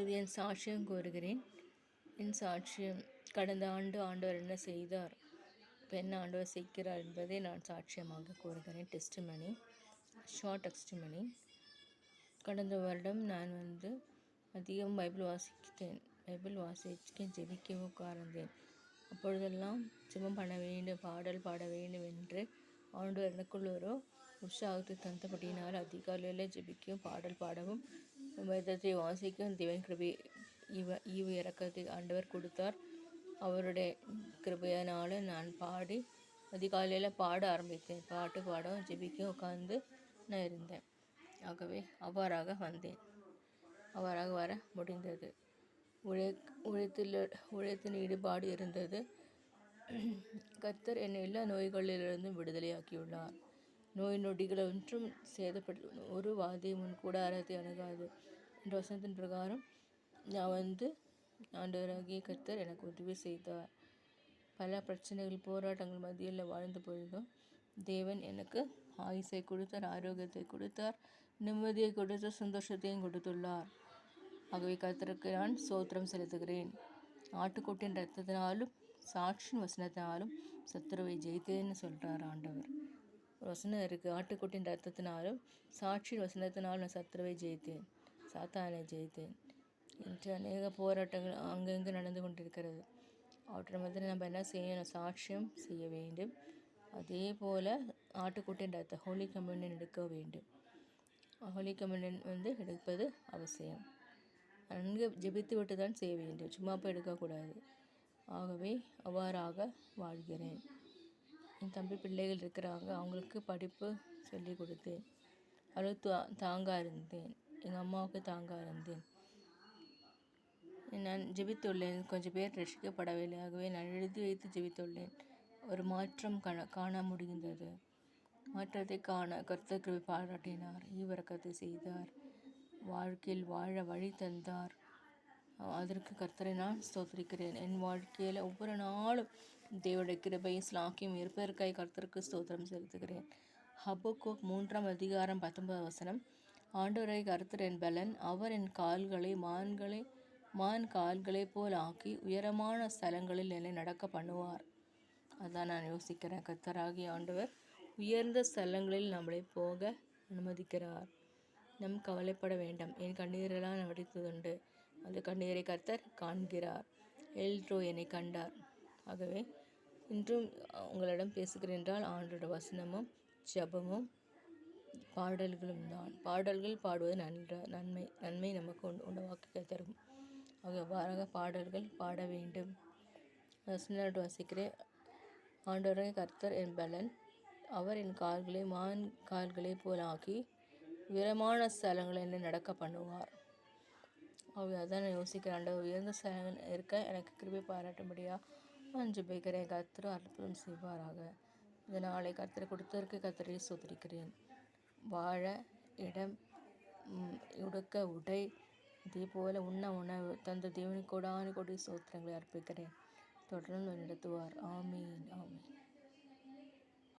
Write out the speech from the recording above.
இப்பொழுது என் சாட்சியம் கூறுகிறேன். என் சாட்சியம் கடந்த ஆண்டு ஆண்டவர் என்ன செய்தார், இப்போ என்ன ஆண்டவர் செய்கிறார் என்பதை நான் சாட்சியமாக கூறுகிறேன். Testimony, short testimony. கடந்த வருடம் நான் அதிகம் பைபிள் வாசிக்க ஜெபிக்க உட்கார்ந்தேன். அப்பொழுதெல்லாம் ஜெபம் பண்ண வேண்டும், பாடல் பாட வேண்டும் என்று ஆண்டவர் எனக்குள் ஒரு உற்சாகத்தை தந்தபடியினால் அதிகாலையில் ஜெபிக்கவும் பாடல் பாடவும் வேதத்தை வாசிக்கவும் தேவன் கிருபை ஈவு இறக்கத்தை ஆண்டவர் கொடுத்தார். அவருடைய கிருபையினால் நான் பாடி அதிகாலையில் பாட ஆரம்பித்தேன். பாட்டு பாடவும் ஜெபிக்கவும் உட்கார்ந்து நான் இருந்தேன். ஆகவே அவ்வாறாக வந்தேன். அவ்வாறாக வர முடிந்தது. உழைத்தின் ஈடுபாடு இருந்தது. கர்த்தர் என்னை எல்லா நோய்களிலிருந்தும் விடுதலையாக்கியுள்ளார். நோய் நொடிகள் ஒன்றும் சேதப்பட்டு ஒரு வாதை முன் கூடாரத்தை அணுகாது என்ற வசனத்தின் பிரகாரம் நான் ஆண்டவராகிய கர்த்தர் எனக்கு உதவி செய்தார். பல பிரச்சனைகள் போராட்டங்கள் மத்தியில் வாழ்ந்த பொழுதும் தேவன் எனக்கு ஆயுசை கொடுத்தார், ஆரோக்கியத்தை கொடுத்தார், நிம்மதியை கொடுத்தார், சந்தோஷத்தையும் கொடுத்துள்ளார். ஆகவே கர்த்தருக்கு நான் ஸ்தோத்திரம் செலுத்துகிறேன். ஆட்டுக்குட்டின் ரத்தத்தினாலும் சாட்சியின் வசனத்தினாலும் சத்துருவை ஜெயித்தேன்னு சொல்கிறார் ஆண்டவர். வசனம் இருக்குது, ஆட்டுக்குட்டின் ரத்தத்தினாலும் சாட்சியின் வசனத்தினாலும் நான் சத்துருவை ஜெயித்தேன், சாத்தானை ஜெயித்தேன். இன்று அநேக போராட்டங்கள் அங்கங்கே நடந்து கொண்டிருக்கிறது. அவற்றை மத்தியில் நம்ம என்ன செய்யணும்? சாட்சியம் செய்ய வேண்டும். அதே போல் ஆட்டுக்குட்டின் ரத்த ஹோலி கம்யூனியன் எடுக்க வேண்டும். ஹோலி கம்யூனியன் எடுப்பது அவசியம். நன்கு ஜெபித்து விட்டு தான் செய்ய வேண்டும், சும்மா போய் எடுக்கக்கூடாது. ஆகவே அவ்வாறாக வாழ்கிறேன். என் தம்பி பிள்ளைகள் இருக்கிறாங்க, அவங்களுக்கு படிப்பு சொல்லி கொடுத்தேன். அவளுக்கு தாங்க இருந்தேன். எங்கள் அம்மாவுக்கு தாங்க இருந்தேன். நான் ஜெபித்துள்ளேன். கொஞ்சம் பேர் ரட்சிக்கப்படவில்லை. ஆகவே நான் எழுதி வைத்து ஜெபித்துள்ளேன். ஒரு மாற்றம் காண முடிந்தது. மாற்றத்தை காண கர்த்தர் கிருபை பாராட்டினார், ஈவிரக்கத்தை செய்தார், வாழ்க்கையில் வாழ வழி தந்தார். அதற்கு கர்த்தரை நான் ஸ்தோத்திரிக்கிறேன். என் வாழ்க்கையில் ஒவ்வொரு நாளும் தேவனுடைய கிருபையும் ஸ்லாக்கியம் இருப்பதற்காக கர்த்தருக்கு ஸ்தோத்திரம் செலுத்துகிறேன். ஹபக்கூக் 3:19 ஆண்டவரை கர்த்தர் என் பலன், அவர் என் கால்களை மான் கால்களை போல் ஆக்கி உயரமான ஸ்தலங்களில் என்னை நடக்க பண்ணுவார். அதான் நான் யோசிக்கிறேன். கர்த்தராகிய ஆண்டவர் உயர்ந்த ஸ்தலங்களில் நம்மளை போக அனுமதிக்கிறார். நம் கவலைப்பட வேண்டாம். என் கண்ணீரெல்லாம் நான் வடித்ததுண்டு. அந்த கண்ணீரை கர்த்தர் காண்கிறார். எல்ட்ரோ என்னை கண்டார். ஆகவே இன்றும் உங்களிடம் பேசுகிறேன் என்றால் ஆண்டோட வசனமும் ஜபமும் பாடல்களும் தான். பாடல்கள் பாடுவது நன்மை நமக்கு உணவாக்க தரும். அவ்வாறாக பாடல்கள் பாட வேண்டும். வசனத்தை வாசிக்கிறேன். ஆண்டவரை கர்த்தர் என் பலன், அவர் என் கால்களை மான் கால்களை போல் ஆக்கி உயரமான ஸ்தலங்களில் என்னை நடக்க பண்ணுவார். அதான் நான் யோசிக்கிறேன். ஆண்டவர் உயர்ந்த ஸ்தலங்கள் இருக்க எனக்கு கிருபை பாராட்டும்படியாக நான் ஜெபிக்கிறேன். கர்த்தர் அற்புதம் செய்வாராக. இந்த நாளை கர்த்தரை கொடுத்ததற்கு கர்த்தரை ஸ்தோத்திரிக்கிறேன். வாழ இடம், உடுக்க உடை, இதே போல் உணவு தந்த தேவனுக்கு கோடான கோடி ஸ்தோத்திரங்களை அர்ப்பிக்கிறேன். தொடர்ந்து நடத்துவார். ஆமீன், ஆமீன்.